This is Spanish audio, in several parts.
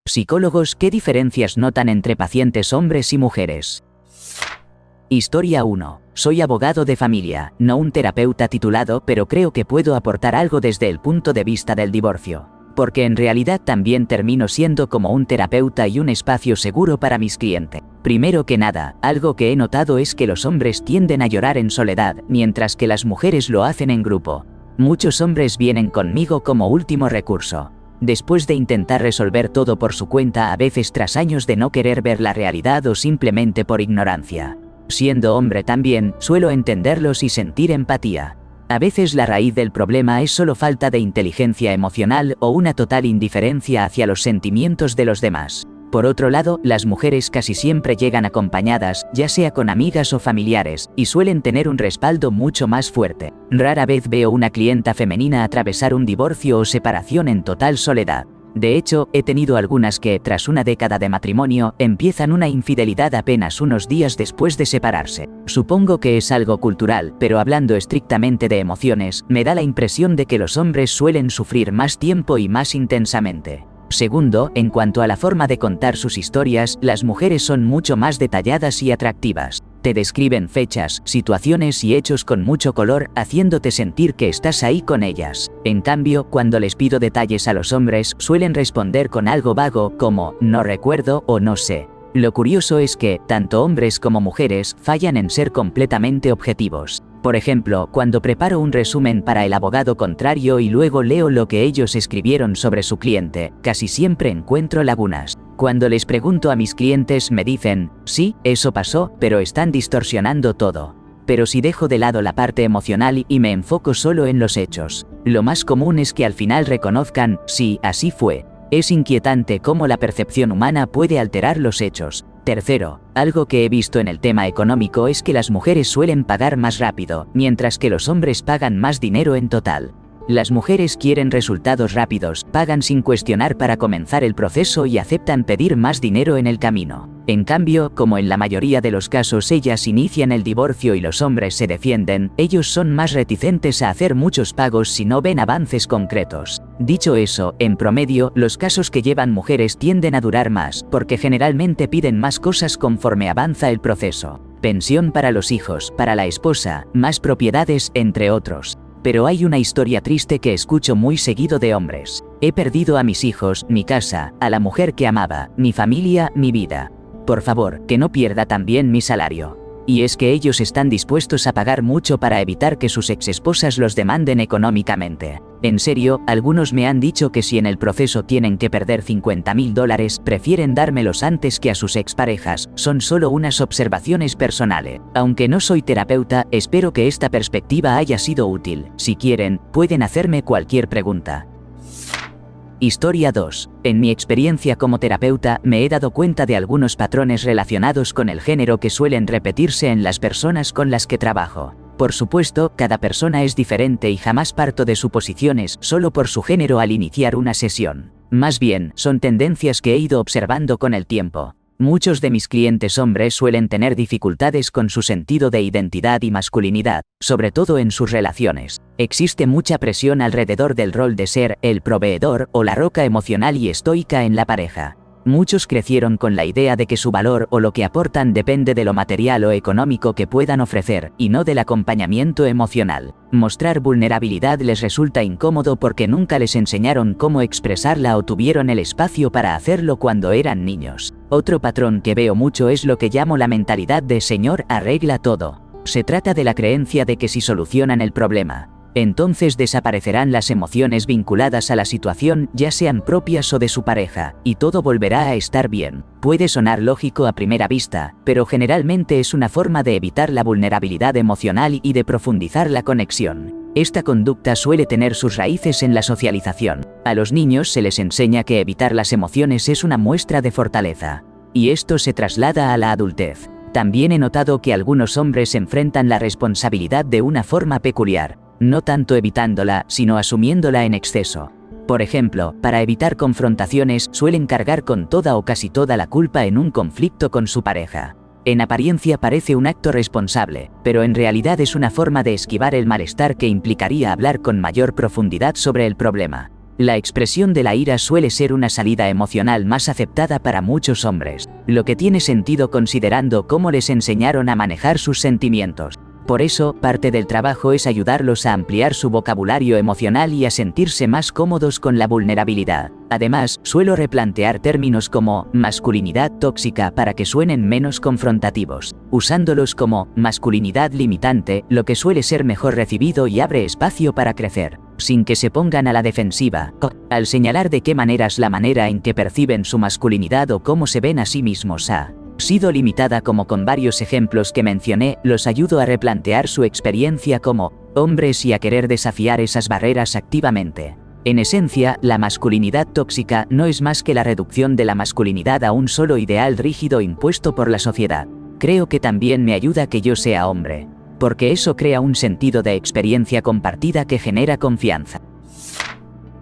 Psicólogos, ¿qué diferencias notan entre pacientes hombres y mujeres? Historia 1. Soy abogado de familia, no un terapeuta titulado, pero creo que puedo aportar algo desde el punto de vista del divorcio. Porque en realidad también termino siendo como un terapeuta y un espacio seguro para mis clientes. Primero que nada, algo que he notado es que los hombres tienden a llorar en soledad, mientras que las mujeres lo hacen en grupo. Muchos hombres vienen conmigo como último recurso. Después de intentar resolver todo por su cuenta, a veces tras años de no querer ver la realidad o simplemente por ignorancia. Siendo hombre también, suelo entenderlos y sentir empatía. A veces la raíz del problema es solo falta de inteligencia emocional o una total indiferencia hacia los sentimientos de los demás. Por otro lado, las mujeres casi siempre llegan acompañadas, ya sea con amigas o familiares, y suelen tener un respaldo mucho más fuerte. Rara vez veo una clienta femenina atravesar un divorcio o separación en total soledad. De hecho, he tenido algunas que, tras una década de matrimonio, empiezan una infidelidad apenas unos días después de separarse. Supongo que es algo cultural, pero hablando estrictamente de emociones, me da la impresión de que los hombres suelen sufrir más tiempo y más intensamente. Segundo, en cuanto a la forma de contar sus historias, las mujeres son mucho más detalladas y atractivas. Te describen fechas, situaciones y hechos con mucho color, haciéndote sentir que estás ahí con ellas. En cambio, cuando les pido detalles a los hombres, suelen responder con algo vago, como no recuerdo o no sé. Lo curioso es que, tanto hombres como mujeres fallan en ser completamente objetivos. Por ejemplo, cuando preparo un resumen para el abogado contrario y luego leo lo que ellos escribieron sobre su cliente, casi siempre encuentro lagunas. Cuando les pregunto a mis clientes me dicen, sí, eso pasó, pero están distorsionando todo. Pero si dejo de lado la parte emocional y me enfoco solo en los hechos, lo más común es que al final reconozcan, sí, así fue. Es inquietante cómo la percepción humana puede alterar los hechos. Tercero, algo que he visto en el tema económico es que las mujeres suelen pagar más rápido, mientras que los hombres pagan más dinero en total. Las mujeres quieren resultados rápidos, pagan sin cuestionar para comenzar el proceso y aceptan pedir más dinero en el camino. En cambio, como en la mayoría de los casos ellas inician el divorcio y los hombres se defienden, ellos son más reticentes a hacer muchos pagos si no ven avances concretos. Dicho eso, en promedio, los casos que llevan mujeres tienden a durar más, porque generalmente piden más cosas conforme avanza el proceso. Pensión para los hijos, para la esposa, más propiedades, entre otros. Pero hay una historia triste que escucho muy seguido de hombres. He perdido a mis hijos, mi casa, a la mujer que amaba, mi familia, mi vida. Por favor, que no pierda también mi salario. Y es que ellos están dispuestos a pagar mucho para evitar que sus exesposas los demanden económicamente. En serio, algunos me han dicho que si en el proceso tienen que perder $50.000, prefieren dármelos antes que a sus exparejas. Son solo unas observaciones personales. Aunque no soy terapeuta, espero que esta perspectiva haya sido útil. Si quieren, pueden hacerme cualquier pregunta. Historia 2. En mi experiencia como terapeuta, me he dado cuenta de algunos patrones relacionados con el género que suelen repetirse en las personas con las que trabajo. Por supuesto, cada persona es diferente y jamás parto de suposiciones solo por su género al iniciar una sesión. Más bien, son tendencias que he ido observando con el tiempo. Muchos de mis clientes hombres suelen tener dificultades con su sentido de identidad y masculinidad, sobre todo en sus relaciones. Existe mucha presión alrededor del rol de ser el proveedor o la roca emocional y estoica en la pareja. Muchos crecieron con la idea de que su valor o lo que aportan depende de lo material o económico que puedan ofrecer, y no del acompañamiento emocional. Mostrar vulnerabilidad les resulta incómodo porque nunca les enseñaron cómo expresarla o tuvieron el espacio para hacerlo cuando eran niños. Otro patrón que veo mucho es lo que llamo la mentalidad de señor arregla todo. Se trata de la creencia de que si solucionan el problema, entonces desaparecerán las emociones vinculadas a la situación, ya sean propias o de su pareja, y todo volverá a estar bien. Puede sonar lógico a primera vista, pero generalmente es una forma de evitar la vulnerabilidad emocional y de profundizar la conexión. Esta conducta suele tener sus raíces en la socialización. A los niños se les enseña que evitar las emociones es una muestra de fortaleza. Y esto se traslada a la adultez. También he notado que algunos hombres enfrentan la responsabilidad de una forma peculiar. No tanto evitándola, sino asumiéndola en exceso. Por ejemplo, para evitar confrontaciones, suelen cargar con toda o casi toda la culpa en un conflicto con su pareja. En apariencia parece un acto responsable, pero en realidad es una forma de esquivar el malestar que implicaría hablar con mayor profundidad sobre el problema. La expresión de la ira suele ser una salida emocional más aceptada para muchos hombres, lo que tiene sentido considerando cómo les enseñaron a manejar sus sentimientos. Por eso, parte del trabajo es ayudarlos a ampliar su vocabulario emocional y a sentirse más cómodos con la vulnerabilidad. Además, suelo replantear términos como masculinidad tóxica para que suenen menos confrontativos, usándolos como masculinidad limitante, lo que suele ser mejor recibido y abre espacio para crecer, sin que se pongan a la defensiva. Al señalar de qué maneras la manera en que perciben su masculinidad o cómo se ven a sí mismos ha sido limitada, como con varios ejemplos que mencioné, los ayudo a replantear su experiencia como hombres y a querer desafiar esas barreras activamente. En esencia, la masculinidad tóxica no es más que la reducción de la masculinidad a un solo ideal rígido impuesto por la sociedad. Creo que también me ayuda que yo sea hombre, porque eso crea un sentido de experiencia compartida que genera confianza.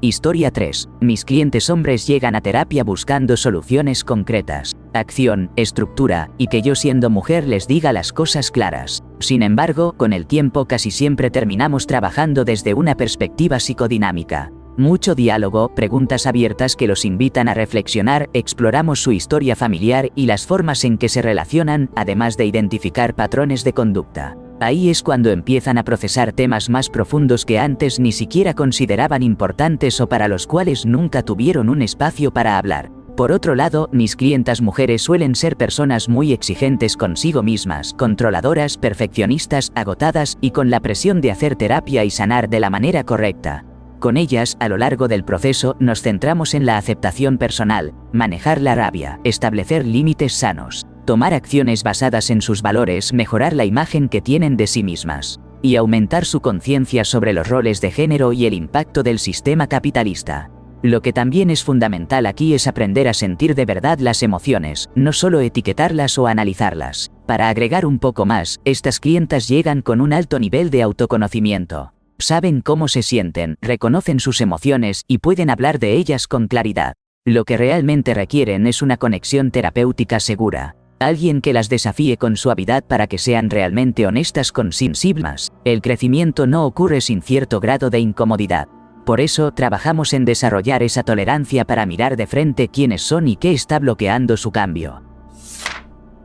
Historia 3. Mis clientes hombres llegan a terapia buscando soluciones concretas, acción, estructura, y que yo siendo mujer les diga las cosas claras. Sin embargo, con el tiempo casi siempre terminamos trabajando desde una perspectiva psicodinámica. Mucho diálogo, preguntas abiertas que los invitan a reflexionar, exploramos su historia familiar y las formas en que se relacionan, además de identificar patrones de conducta. Ahí es cuando empiezan a procesar temas más profundos que antes ni siquiera consideraban importantes o para los cuales nunca tuvieron un espacio para hablar. Por otro lado, mis clientas mujeres suelen ser personas muy exigentes consigo mismas, controladoras, perfeccionistas, agotadas y con la presión de hacer terapia y sanar de la manera correcta. Con ellas, a lo largo del proceso, nos centramos en la aceptación personal, manejar la rabia, establecer límites sanos, tomar acciones basadas en sus valores, mejorar la imagen que tienen de sí mismas, y aumentar su conciencia sobre los roles de género y el impacto del sistema capitalista. Lo que también es fundamental aquí es aprender a sentir de verdad las emociones, no solo etiquetarlas o analizarlas. Para agregar un poco más, estas clientas llegan con un alto nivel de autoconocimiento. Saben cómo se sienten, reconocen sus emociones y pueden hablar de ellas con claridad. Lo que realmente requieren es una conexión terapéutica segura. Alguien que las desafíe con suavidad para que sean realmente honestas con sí mismas. El crecimiento no ocurre sin cierto grado de incomodidad. Por eso, trabajamos en desarrollar esa tolerancia para mirar de frente quiénes son y qué está bloqueando su cambio.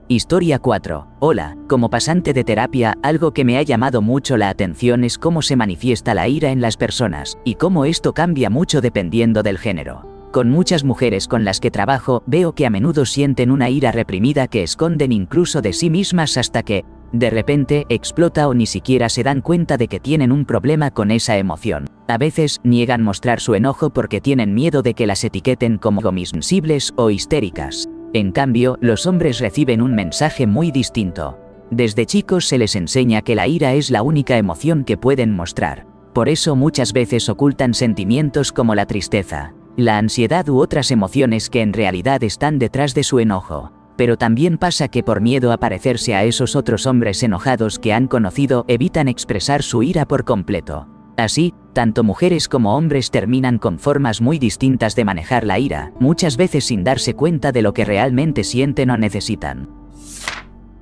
Historia 4. Hola, como pasante de terapia, algo que me ha llamado mucho la atención es cómo se manifiesta la ira en las personas, y cómo esto cambia mucho dependiendo del género. Con muchas mujeres con las que trabajo, veo que a menudo sienten una ira reprimida que esconden incluso de sí mismas hasta que, de repente, explota o ni siquiera se dan cuenta de que tienen un problema con esa emoción. A veces, niegan mostrar su enojo porque tienen miedo de que las etiqueten como sensibles o histéricas. En cambio, los hombres reciben un mensaje muy distinto. Desde chicos se les enseña que la ira es la única emoción que pueden mostrar. Por eso muchas veces ocultan sentimientos como la tristeza, la ansiedad u otras emociones que en realidad están detrás de su enojo. Pero también pasa que por miedo a parecerse a esos otros hombres enojados que han conocido, evitan expresar su ira por completo. Así, tanto mujeres como hombres terminan con formas muy distintas de manejar la ira, muchas veces sin darse cuenta de lo que realmente sienten o necesitan.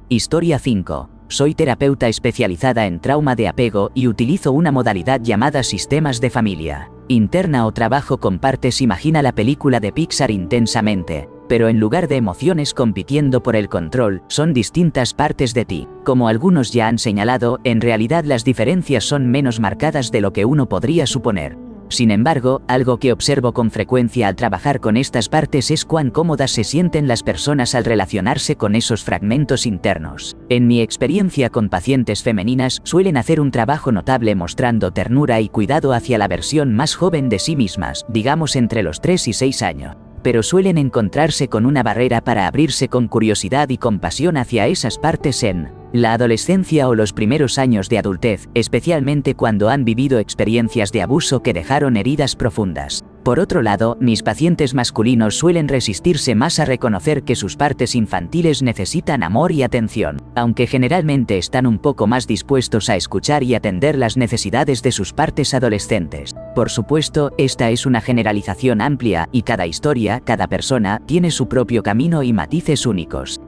Historia 5. Soy terapeuta especializada en trauma de apego y utilizo una modalidad llamada sistemas de familia. Interna o trabajo con partes. Imagina la película de Pixar Intensamente, pero en lugar de emociones compitiendo por el control, son distintas partes de ti. Como algunos ya han señalado, en realidad las diferencias son menos marcadas de lo que uno podría suponer. Sin embargo, algo que observo con frecuencia al trabajar con estas partes es cuán cómodas se sienten las personas al relacionarse con esos fragmentos internos. En mi experiencia con pacientes femeninas, suelen hacer un trabajo notable mostrando ternura y cuidado hacia la versión más joven de sí mismas, digamos entre los 3 y 6 años. Pero suelen encontrarse con una barrera para abrirse con curiosidad y compasión hacia esas partes en la adolescencia o los primeros años de adultez, especialmente cuando han vivido experiencias de abuso que dejaron heridas profundas. Por otro lado, mis pacientes masculinos suelen resistirse más a reconocer que sus partes infantiles necesitan amor y atención, aunque generalmente están un poco más dispuestos a escuchar y atender las necesidades de sus partes adolescentes. Por supuesto, esta es una generalización amplia, y cada historia, cada persona, tiene su propio camino y matices únicos.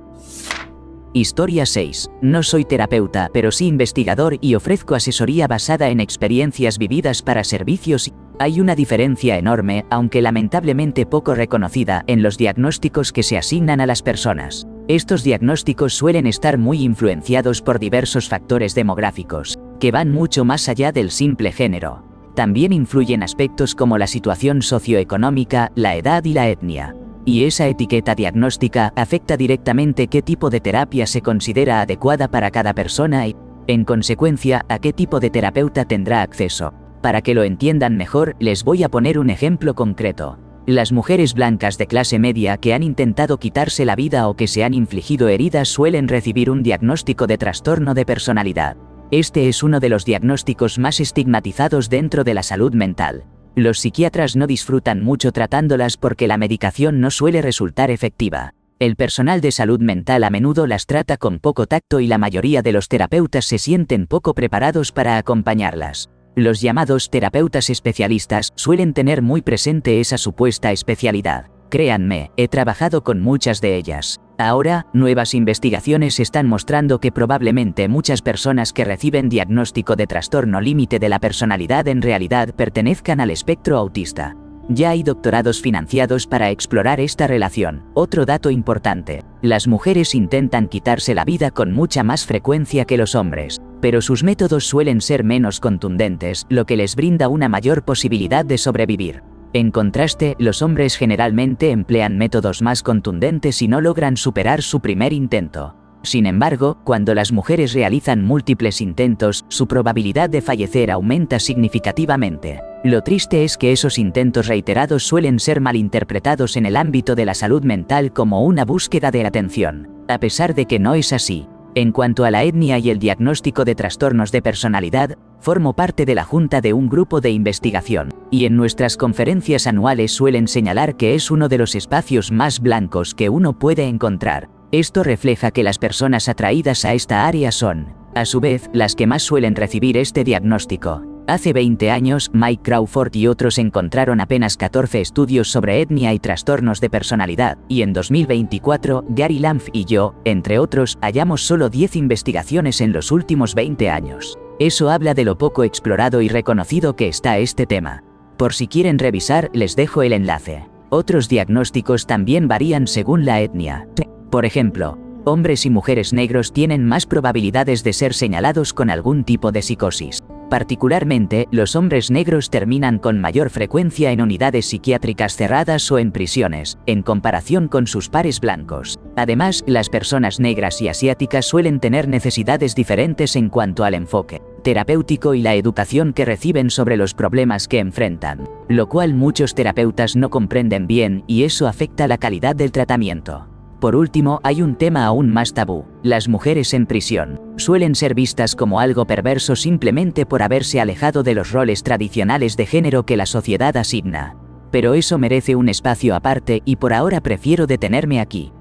Historia 6. No soy terapeuta, pero sí investigador y ofrezco asesoría basada en experiencias vividas para servicios. Hay una diferencia enorme, aunque lamentablemente poco reconocida, en los diagnósticos que se asignan a las personas. Estos diagnósticos suelen estar muy influenciados por diversos factores demográficos, que van mucho más allá del simple género. También influyen aspectos como la situación socioeconómica, la edad y la etnia. Y esa etiqueta diagnóstica afecta directamente qué tipo de terapia se considera adecuada para cada persona y, en consecuencia, a qué tipo de terapeuta tendrá acceso. Para que lo entiendan mejor, les voy a poner un ejemplo concreto. Las mujeres blancas de clase media que han intentado quitarse la vida o que se han infligido heridas suelen recibir un diagnóstico de trastorno de personalidad. Este es uno de los diagnósticos más estigmatizados dentro de la salud mental. Los psiquiatras no disfrutan mucho tratándolas porque la medicación no suele resultar efectiva. El personal de salud mental a menudo las trata con poco tacto y la mayoría de los terapeutas se sienten poco preparados para acompañarlas. Los llamados terapeutas especialistas suelen tener muy presente esa supuesta especialidad. Créanme, he trabajado con muchas de ellas. Ahora, nuevas investigaciones están mostrando que probablemente muchas personas que reciben diagnóstico de trastorno límite de la personalidad en realidad pertenezcan al espectro autista. Ya hay doctorados financiados para explorar esta relación. Otro dato importante: las mujeres intentan quitarse la vida con mucha más frecuencia que los hombres, pero sus métodos suelen ser menos contundentes, lo que les brinda una mayor posibilidad de sobrevivir. En contraste, los hombres generalmente emplean métodos más contundentes y no logran superar su primer intento. Sin embargo, cuando las mujeres realizan múltiples intentos, su probabilidad de fallecer aumenta significativamente. Lo triste es que esos intentos reiterados suelen ser malinterpretados en el ámbito de la salud mental como una búsqueda de atención, a pesar de que no es así. En cuanto a la etnia y el diagnóstico de trastornos de personalidad, formo parte de la junta de un grupo de investigación, y en nuestras conferencias anuales suelen señalar que es uno de los espacios más blancos que uno puede encontrar. Esto refleja que las personas atraídas a esta área son, a su vez, las que más suelen recibir este diagnóstico. Hace 20 años, Mike Crawford y otros encontraron apenas 14 estudios sobre etnia y trastornos de personalidad, y en 2024, Gary Lampf y yo, entre otros, hallamos solo 10 investigaciones en los últimos 20 años. Eso habla de lo poco explorado y reconocido que está este tema. Por si quieren revisar, les dejo el enlace. Otros diagnósticos también varían según la etnia. Por ejemplo, hombres y mujeres negros tienen más probabilidades de ser señalados con algún tipo de psicosis. Particularmente, los hombres negros terminan con mayor frecuencia en unidades psiquiátricas cerradas o en prisiones, en comparación con sus pares blancos. Además, las personas negras y asiáticas suelen tener necesidades diferentes en cuanto al enfoque terapéutico y la educación que reciben sobre los problemas que enfrentan, lo cual muchos terapeutas no comprenden bien, y eso afecta la calidad del tratamiento. Por último, hay un tema aún más tabú: las mujeres en prisión. Suelen ser vistas como algo perverso simplemente por haberse alejado de los roles tradicionales de género que la sociedad asigna. Pero eso merece un espacio aparte y por ahora prefiero detenerme aquí.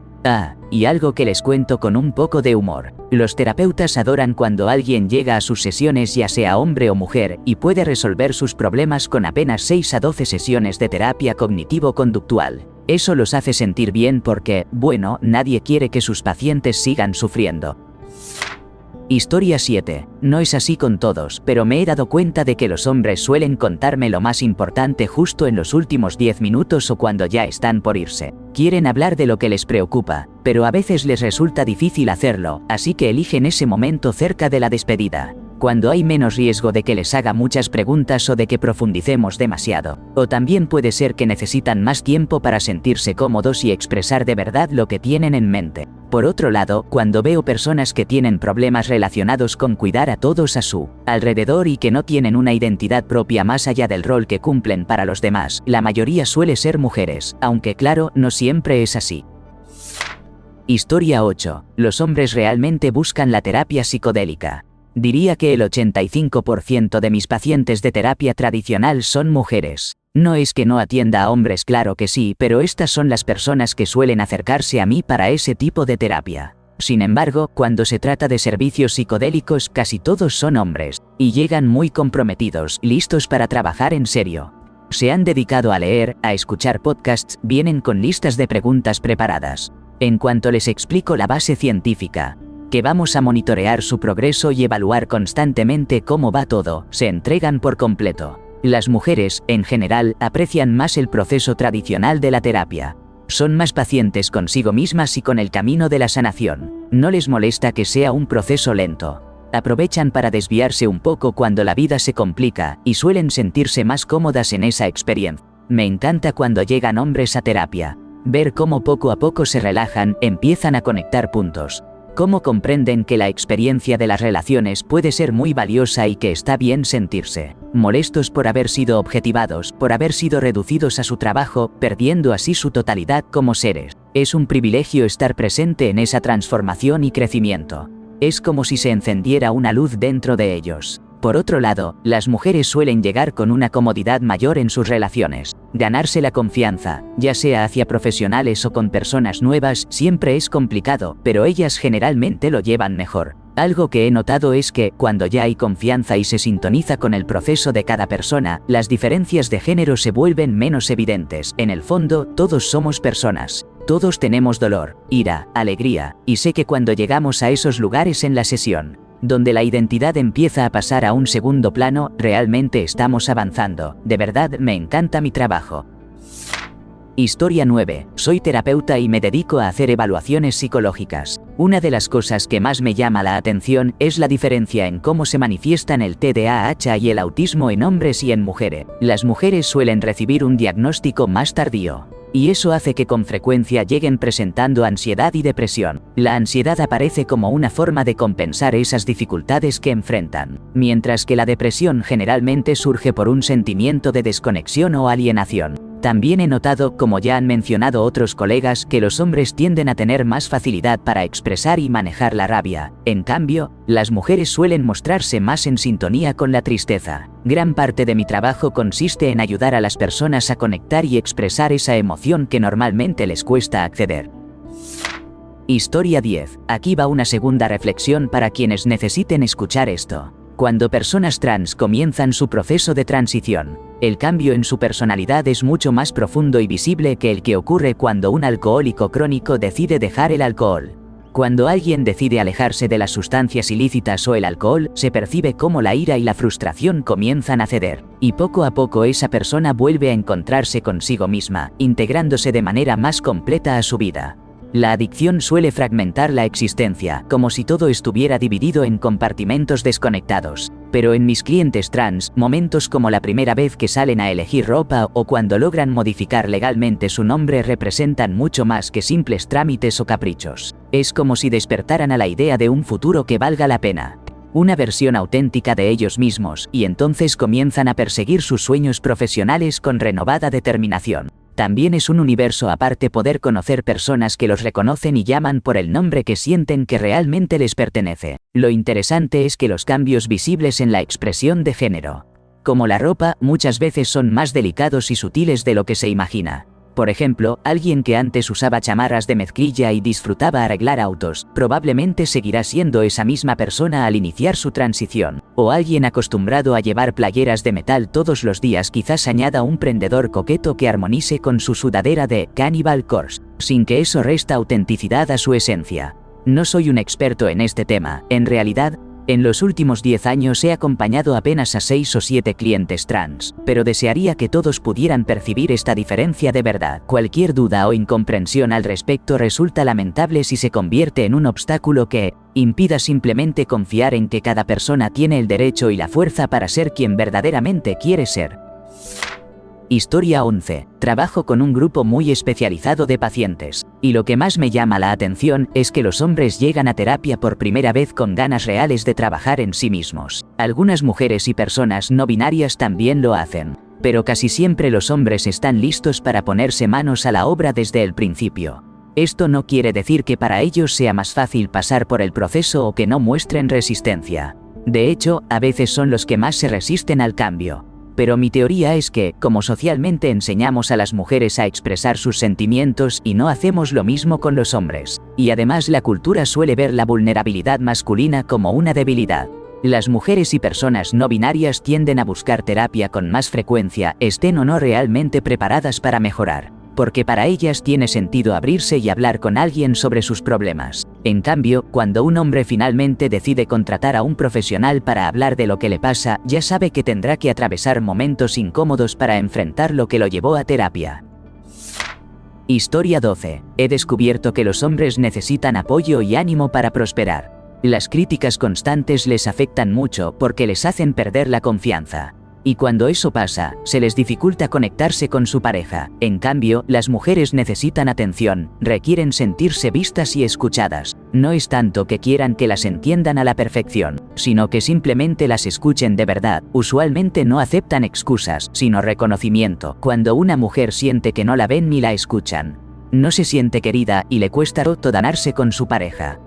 Y algo que les cuento con un poco de humor. Los terapeutas adoran cuando alguien llega a sus sesiones, ya sea hombre o mujer, y puede resolver sus problemas con apenas 6 a 12 sesiones de terapia cognitivo-conductual. Eso los hace sentir bien porque, bueno, nadie quiere que sus pacientes sigan sufriendo. Historia 7. No es así con todos, pero me he dado cuenta de que los hombres suelen contarme lo más importante justo en los últimos 10 minutos o cuando ya están por irse. Quieren hablar de lo que les preocupa, pero a veces les resulta difícil hacerlo, así que eligen ese momento cerca de la despedida, cuando hay menos riesgo de que les haga muchas preguntas o de que profundicemos demasiado. O también puede ser que necesitan más tiempo para sentirse cómodos y expresar de verdad lo que tienen en mente. Por otro lado, cuando veo personas que tienen problemas relacionados con cuidar a todos a su alrededor y que no tienen una identidad propia más allá del rol que cumplen para los demás, la mayoría suele ser mujeres, aunque claro, no siempre es así. Historia 8. Los hombres realmente buscan la terapia psicodélica. Diría que el 85% de mis pacientes de terapia tradicional son mujeres. No es que no atienda a hombres, claro que sí, pero estas son las personas que suelen acercarse a mí para ese tipo de terapia. Sin embargo, cuando se trata de servicios psicodélicos, casi todos son hombres, y llegan muy comprometidos, listos para trabajar en serio. Se han dedicado a leer, a escuchar podcasts, vienen con listas de preguntas preparadas. En cuanto les explico la base científica, que vamos a monitorear su progreso y evaluar constantemente cómo va todo, se entregan por completo. Las mujeres, en general, aprecian más el proceso tradicional de la terapia. Son más pacientes consigo mismas y con el camino de la sanación. No les molesta que sea un proceso lento. Aprovechan para desviarse un poco cuando la vida se complica y suelen sentirse más cómodas en esa experiencia. Me encanta cuando llegan hombres a terapia. Ver cómo poco a poco se relajan, empiezan a conectar puntos. Cómo comprenden que la experiencia de las relaciones puede ser muy valiosa y que está bien sentirse molestos por haber sido objetivados, por haber sido reducidos a su trabajo, perdiendo así su totalidad como seres. Es un privilegio estar presente en esa transformación y crecimiento. Es como si se encendiera una luz dentro de ellos. Por otro lado, las mujeres suelen llegar con una comodidad mayor en sus relaciones. Ganarse la confianza, ya sea hacia profesionales o con personas nuevas, siempre es complicado, pero ellas generalmente lo llevan mejor. Algo que he notado es que, cuando ya hay confianza y se sintoniza con el proceso de cada persona, las diferencias de género se vuelven menos evidentes. En el fondo, todos somos personas. Todos tenemos dolor, ira, alegría, y sé que cuando llegamos a esos lugares en la sesión, donde la identidad empieza a pasar a un segundo plano, realmente estamos avanzando. De verdad, me encanta mi trabajo. Historia 9. Soy terapeuta y me dedico a hacer evaluaciones psicológicas. Una de las cosas que más me llama la atención es la diferencia en cómo se manifiestan el TDAH y el autismo en hombres y en mujeres. Las mujeres suelen recibir un diagnóstico más tardío, y eso hace que con frecuencia lleguen presentando ansiedad y depresión. La ansiedad aparece como una forma de compensar esas dificultades que enfrentan, mientras que la depresión generalmente surge por un sentimiento de desconexión o alienación. También he notado, como ya han mencionado otros colegas, que los hombres tienden a tener más facilidad para expresar y manejar la rabia. En cambio, las mujeres suelen mostrarse más en sintonía con la tristeza. Gran parte de mi trabajo consiste en ayudar a las personas a conectar y expresar esa emoción que normalmente les cuesta acceder. Historia 10. Aquí va una segunda reflexión para quienes necesiten escuchar esto. Cuando personas trans comienzan su proceso de transición, el cambio en su personalidad es mucho más profundo y visible que el que ocurre cuando un alcohólico crónico decide dejar el alcohol. Cuando alguien decide alejarse de las sustancias ilícitas o el alcohol, se percibe cómo la ira y la frustración comienzan a ceder, y poco a poco esa persona vuelve a encontrarse consigo misma, integrándose de manera más completa a su vida. La adicción suele fragmentar la existencia, como si todo estuviera dividido en compartimentos desconectados. Pero en mis clientes trans, momentos como la primera vez que salen a elegir ropa o cuando logran modificar legalmente su nombre representan mucho más que simples trámites o caprichos. Es como si despertaran a la idea de un futuro que valga la pena. Una versión auténtica de ellos mismos, y entonces comienzan a perseguir sus sueños profesionales con renovada determinación. También es un universo aparte poder conocer personas que los reconocen y llaman por el nombre que sienten que realmente les pertenece. Lo interesante es que los cambios visibles en la expresión de género, como la ropa, muchas veces son más delicados y sutiles de lo que se imagina. Por ejemplo, alguien que antes usaba chamarras de mezclilla y disfrutaba arreglar autos, probablemente seguirá siendo esa misma persona al iniciar su transición. O alguien acostumbrado a llevar playeras de metal todos los días quizás añada un prendedor coqueto que armonice con su sudadera de Cannibal Corpse, sin que eso resta autenticidad a su esencia. No soy un experto en este tema, en realidad, en los últimos 10 años he acompañado apenas a 6 o 7 clientes trans, pero desearía que todos pudieran percibir esta diferencia de verdad. Cualquier duda o incomprensión al respecto resulta lamentable si se convierte en un obstáculo que impida simplemente confiar en que cada persona tiene el derecho y la fuerza para ser quien verdaderamente quiere ser. Historia 11. Trabajo con un grupo muy especializado de pacientes, y lo que más me llama la atención es que los hombres llegan a terapia por primera vez con ganas reales de trabajar en sí mismos. Algunas mujeres y personas no binarias también lo hacen, pero casi siempre los hombres están listos para ponerse manos a la obra desde el principio. Esto no quiere decir que para ellos sea más fácil pasar por el proceso o que no muestren resistencia. De hecho, a veces son los que más se resisten al cambio. Pero mi teoría es que, como socialmente enseñamos a las mujeres a expresar sus sentimientos y no hacemos lo mismo con los hombres, y además la cultura suele ver la vulnerabilidad masculina como una debilidad. Las mujeres y personas no binarias tienden a buscar terapia con más frecuencia, estén o no realmente preparadas para mejorar. porque para ellas tiene sentido abrirse y hablar con alguien sobre sus problemas. En cambio, cuando un hombre finalmente decide contratar a un profesional para hablar de lo que le pasa, ya sabe que tendrá que atravesar momentos incómodos para enfrentar lo que lo llevó a terapia. Historia 12. He descubierto que los hombres necesitan apoyo y ánimo para prosperar. Las críticas constantes les afectan mucho porque les hacen perder la confianza. Y cuando eso pasa, se les dificulta conectarse con su pareja. En cambio, las mujeres necesitan atención, requieren sentirse vistas y escuchadas. No es tanto que quieran que las entiendan a la perfección, sino que simplemente las escuchen de verdad. Usualmente no aceptan excusas, sino reconocimiento. Cuando una mujer siente que no la ven ni la escuchan, no se siente querida y le cuesta roto ganarse con su pareja.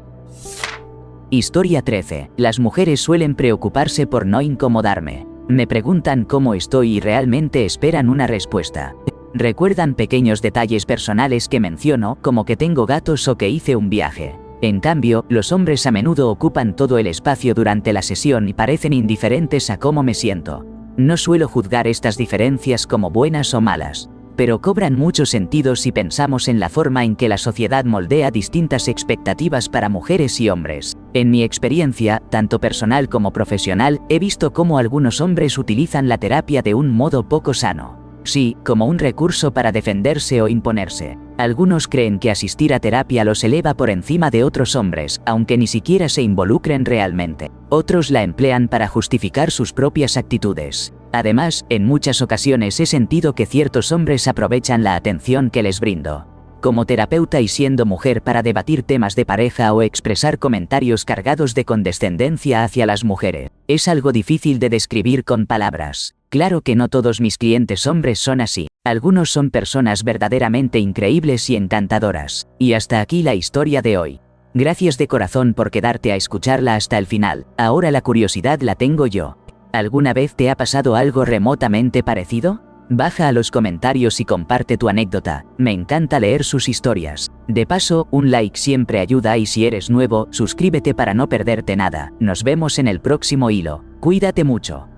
Historia 13. Las mujeres suelen preocuparse por no incomodarme. Me preguntan cómo estoy y realmente esperan una respuesta. Recuerdan pequeños detalles personales que menciono, como que tengo gatos o que hice un viaje. En cambio, los hombres a menudo ocupan todo el espacio durante la sesión y parecen indiferentes a cómo me siento. No suelo juzgar estas diferencias como buenas o malas, pero cobran mucho sentido si pensamos en la forma en que la sociedad moldea distintas expectativas para mujeres y hombres. En mi experiencia, tanto personal como profesional, he visto cómo algunos hombres utilizan la terapia de un modo poco sano. Sí, como un recurso para defenderse o imponerse. Algunos creen que asistir a terapia los eleva por encima de otros hombres, aunque ni siquiera se involucren realmente. Otros la emplean para justificar sus propias actitudes. Además, en muchas ocasiones he sentido que ciertos hombres aprovechan la atención que les brindo como terapeuta y siendo mujer para debatir temas de pareja o expresar comentarios cargados de condescendencia hacia las mujeres. Es algo difícil de describir con palabras. Claro que no todos mis clientes hombres son así. Algunos son personas verdaderamente increíbles y encantadoras. Y hasta aquí la historia de hoy. Gracias de corazón por quedarte a escucharla hasta el final. Ahora la curiosidad la tengo yo. ¿Alguna vez te ha pasado algo remotamente parecido? Baja a los comentarios y comparte tu anécdota. Me encanta leer sus historias. De paso, un like siempre ayuda y si eres nuevo, suscríbete para no perderte nada. Nos vemos en el próximo hilo. Cuídate mucho.